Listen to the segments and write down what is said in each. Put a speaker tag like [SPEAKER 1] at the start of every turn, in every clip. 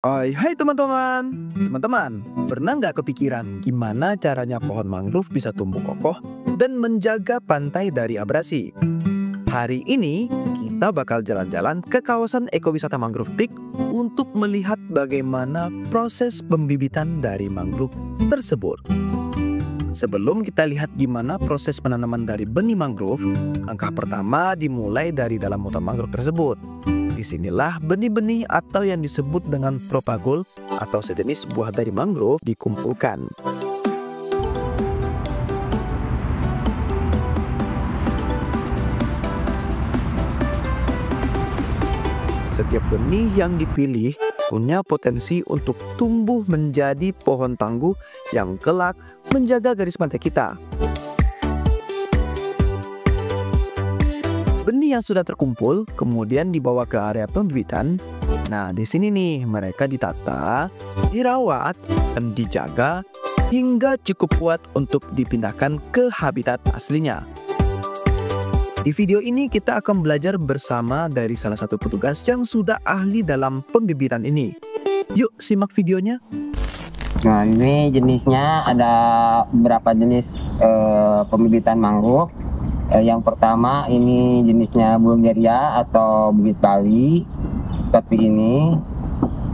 [SPEAKER 1] Hai teman-teman. Teman-teman, pernah nggak kepikiran gimana caranya pohon mangrove bisa tumbuh kokoh dan menjaga pantai dari abrasi? Hari ini kita bakal jalan-jalan ke kawasan ekowisata Mangrove Peak untuk melihat bagaimana proses pembibitan dari mangrove tersebut. Sebelum kita lihat gimana proses penanaman dari benih mangrove, langkah pertama dimulai dari dalam hutan mangrove tersebut. Disinilah benih-benih atau yang disebut dengan propagule atau sejenis buah dari mangrove dikumpulkan. Setiap benih yang dipilih punya potensi untuk tumbuh menjadi pohon tangguh yang kelak menjaga garis pantai kita. Benih yang sudah terkumpul kemudian dibawa ke area pembibitan. Nah, di sini nih mereka ditata, dirawat, dan dijaga hingga cukup kuat untuk dipindahkan ke habitat aslinya. Di video ini kita akan belajar bersama dari salah satu petugas yang sudah ahli dalam pembibitan ini. Yuk simak videonya.
[SPEAKER 2] Nah, ini jenisnya ada beberapa jenis pembibitan mangrove. Yang pertama ini jenisnya Bulgaria atau bukit Bali seperti ini.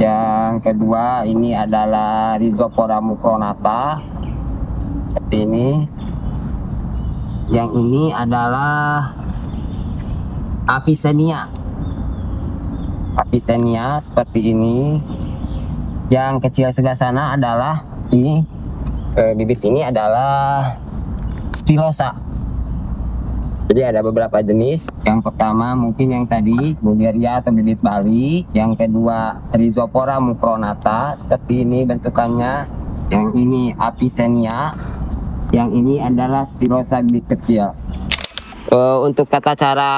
[SPEAKER 2] Yang kedua ini adalah Rhizopora mucronata seperti ini. Yang ini adalah Avicennia seperti ini. Yang kecil sebelah sana adalah ini bibit ini adalah Stilosa. Jadi ada beberapa jenis. Yang pertama mungkin yang tadi Bulgaria atau bibit Bali. Yang kedua Rhizopora mucronata seperti ini bentukannya. Yang ini Avicennia. Yang ini adalah Stilosa bibit kecil. Untuk tata cara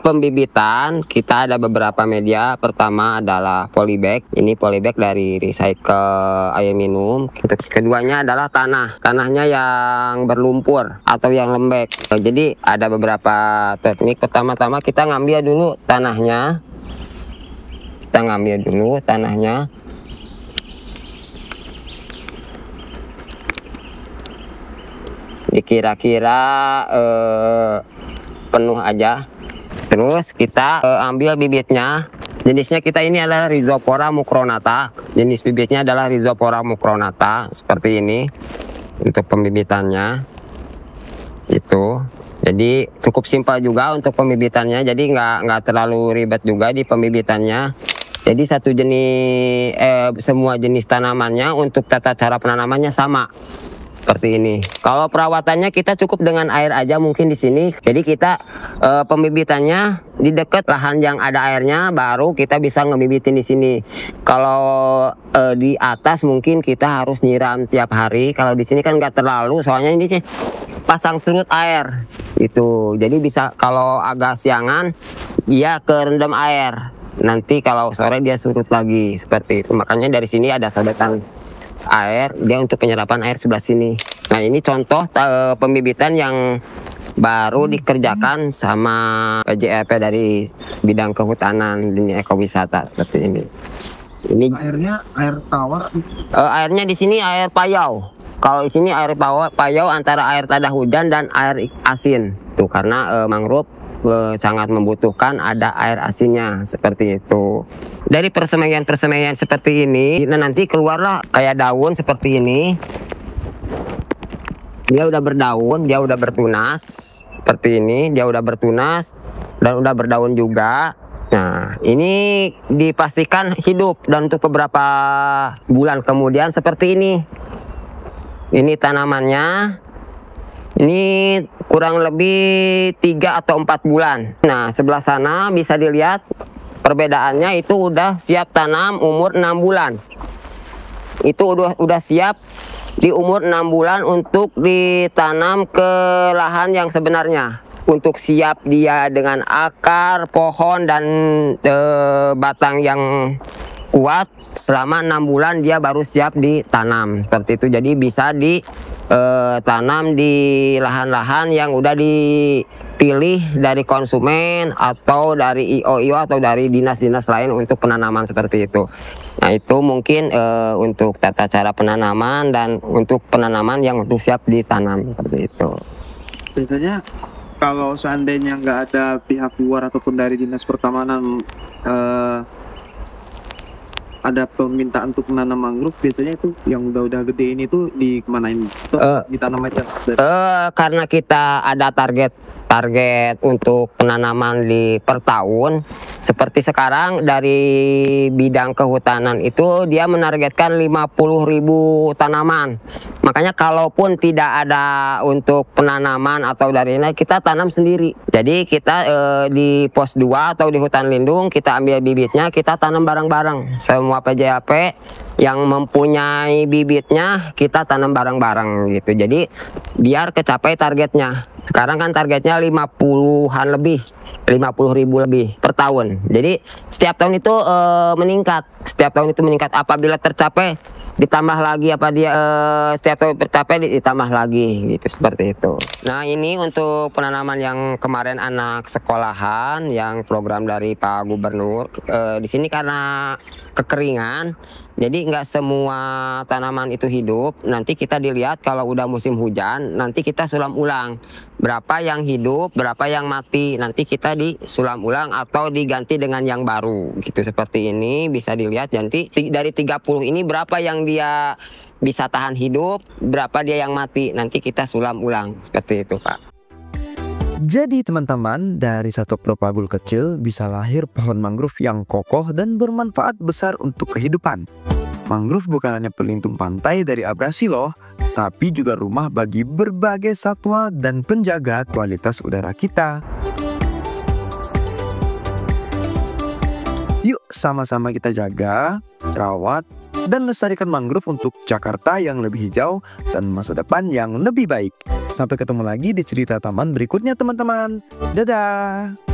[SPEAKER 2] pembibitan kita ada beberapa media. Pertama adalah polybag. Ini polybag dari recycle air minum. Untuk keduanya adalah tanahnya yang berlumpur atau yang lembek. Jadi ada beberapa teknik. Pertama-tama kita ngambil dulu tanahnya. Dikira-kira penuh aja. Terus kita ambil bibitnya. Jenisnya kita ini adalah Rhizopora mucronata. Jenis bibitnya adalah Rhizopora mucronata seperti ini untuk pembibitannya. Itu. Jadi cukup simpel juga untuk pembibitannya. Jadi nggak terlalu ribet juga di pembibitannya. Jadi semua jenis tanamannya untuk tata cara penanamannya sama. Seperti ini. Kalau perawatannya kita cukup dengan air aja mungkin di sini. Jadi kita pembibitannya di dekat lahan yang ada airnya, baru kita bisa ngebibitin di sini. Kalau di atas mungkin kita harus nyiram tiap hari. Kalau di sini kan nggak terlalu, soalnya ini sih pasang surut air itu. Jadi bisa kalau agak siangan dia kerendam air. Nanti kalau sore dia surut lagi seperti itu. Makanya dari sini ada sobekan air, dia untuk penyerapan air sebelah sini. Nah, ini contoh pembibitan yang baru dikerjakan sama PJLP dari bidang kehutanan dan ekowisata seperti ini. Ini
[SPEAKER 1] Airnya air tawar.
[SPEAKER 2] Airnya di sini air payau. Kalau di sini air payau antara air tada hujan dan air asin. Tuh karena mangrove sangat membutuhkan ada air asinnya seperti itu. Dari persemaian seperti ini, nah nanti keluarlah kayak daun seperti ini. Dia udah berdaun, dia udah bertunas seperti ini. Dia udah bertunas dan udah berdaun juga. Nah, ini dipastikan hidup dan untuk beberapa bulan kemudian seperti ini. Ini tanamannya. Ini kurang lebih 3 atau 4 bulan. Nah, sebelah sana bisa dilihat perbedaannya itu udah siap tanam umur 6 bulan. Itu udah siap di umur 6 bulan untuk ditanam ke lahan yang sebenarnya. Untuk siap dia dengan akar, pohon, dan batang yang kuat. Selama 6 bulan dia baru siap ditanam. Seperti itu. Jadi bisa tanam di lahan-lahan yang udah dipilih dari konsumen atau dari IO atau dari dinas-dinas lain untuk penanaman seperti itu. Nah itu mungkin untuk tata cara penanaman dan untuk penanaman yang untuk siap ditanam seperti itu.
[SPEAKER 1] Biasanya kalau seandainya nggak ada pihak luar ataupun dari dinas pertamanan ada permintaan untuk menanam mangrove, biasanya itu yang udah gede ini tuh dikemanain? Ditanam aja?
[SPEAKER 2] Karena kita ada target untuk penanaman per tahun. Seperti sekarang dari bidang kehutanan itu dia menargetkan 50.000 tanaman. Makanya kalaupun tidak ada untuk penanaman atau dari ini, kita tanam sendiri. Jadi kita di pos 2 atau di hutan lindung kita ambil bibitnya, kita tanam bareng-bareng. Semua PJAP yang mempunyai bibitnya kita tanam bareng-bareng gitu. Jadi biar kecapai targetnya. Sekarang kan targetnya 50-an lebih, 50.000 lebih per tahun. Jadi setiap tahun itu meningkat. Setiap tahun itu meningkat. Apabila tercapai ditambah lagi, setiap tahun tercapai ditambah lagi gitu, seperti itu. Nah ini untuk penanaman yang kemarin anak sekolahan yang program dari Pak Gubernur. Di sini karena kekeringan, jadi nggak semua tanaman itu hidup. Nanti kita dilihat kalau udah musim hujan, nanti kita sulam ulang. Berapa yang hidup, berapa yang mati, nanti kita disulam ulang atau diganti dengan yang baru. Gitu seperti ini bisa dilihat nanti dari 30 ini berapa yang dia bisa tahan hidup, berapa dia yang mati, nanti kita sulam ulang. Seperti itu Pak.
[SPEAKER 1] Jadi teman-teman, dari satu propagul kecil bisa lahir pohon mangrove yang kokoh dan bermanfaat besar untuk kehidupan. Mangrove bukan hanya pelindung pantai dari abrasi loh, tapi juga rumah bagi berbagai satwa dan penjaga kualitas udara kita. Yuk sama-sama kita jaga, rawat, dan lestarikan mangrove untuk Jakarta yang lebih hijau dan masa depan yang lebih baik. Sampai ketemu lagi di cerita taman berikutnya teman-teman. Dadah!